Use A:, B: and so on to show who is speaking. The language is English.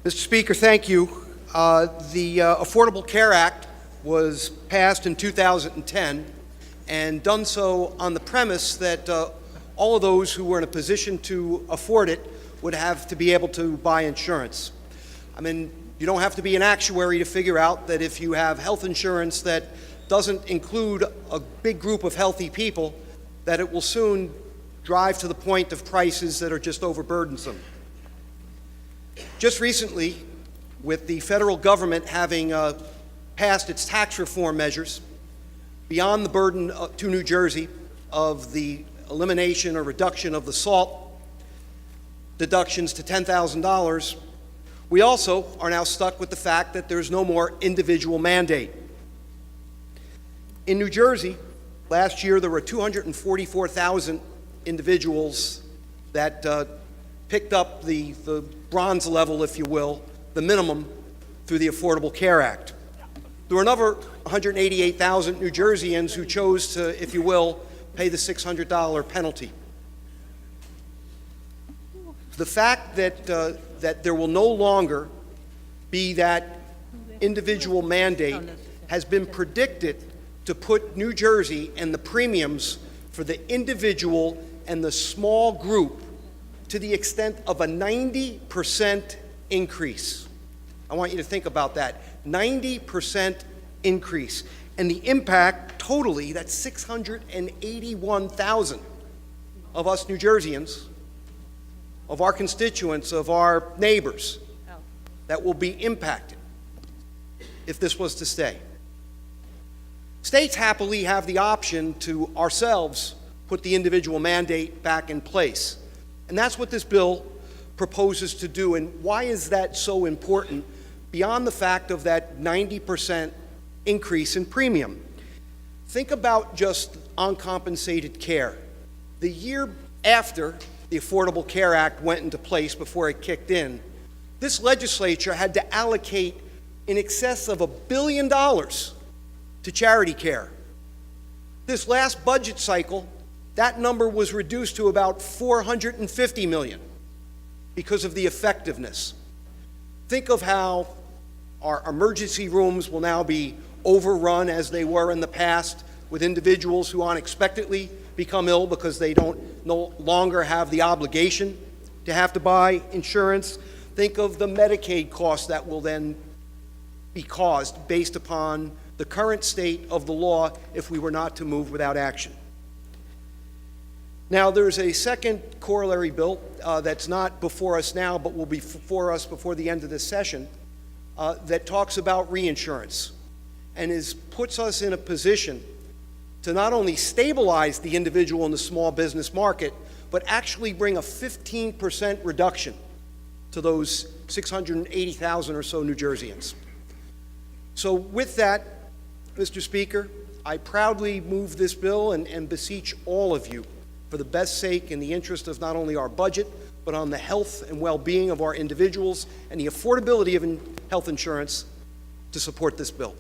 A: Mr. Speaker, thank you. The Affordable Care Act was passed in 2010 and done so on the premise that all of those who were in a position to afford it would have to be able to buy insurance. I mean, you don't have to be an actuary to figure out that if you have health insurance that doesn't include a big group of healthy people, that it will soon drive to the point of prices that are just overburdensome. Just recently, with the federal government having passed its tax reform measures, beyond the burden to New Jersey of the elimination or reduction of the SALT deductions to $10,000, we also are now stuck with the fact that there's no more individual mandate. In New Jersey, last year there were 244,000 individuals that picked up the bronze level, if you will, the minimum, through the Affordable Care Act. There were another 188,000 New Jerseyans who chose to, if you will, pay the $600 penalty. The fact that there will no longer be that individual mandate has been predicted to put New Jersey and the premiums for the individual and the small group to the extent of a 90% increase. I want you to think about that. 90% increase. And the impact totally, that's 681,000 of us New Jerseyans, of our constituents, of our neighbors, that will be impacted if this was to stay. States happily have the option to ourselves put the individual mandate back in place. And that's what this bill proposes to do. And why is that so important beyond the fact of that 90% increase in premium? Think about just uncompensated care. The year after the Affordable Care Act went into place, before it kicked in, this legislature had to allocate in excess of $1 billion to charity care. This last budget cycle, that number was reduced to about $450 million because of the effectiveness. Think of how our emergency rooms will now be overrun as they were in the past with individuals who unexpectedly become ill because they no longer have the obligation to have to buy insurance. Think of the Medicaid costs that will then be caused based upon the current state of the law if we were not to move without action. Now, there's a second corollary bill that's not before us now, but will be before us before the end of this session, that talks about reinsurance and puts us in a position to not only stabilize the individual in the small business market, but actually bring a 15% reduction to those 680,000 or so New Jerseyans. So with that, Mr. Speaker, I proudly move this bill and beseech all of you, for the best sake and the interest of not only our budget, but on the health and well-being of our individuals and the affordability of health insurance, to support this bill.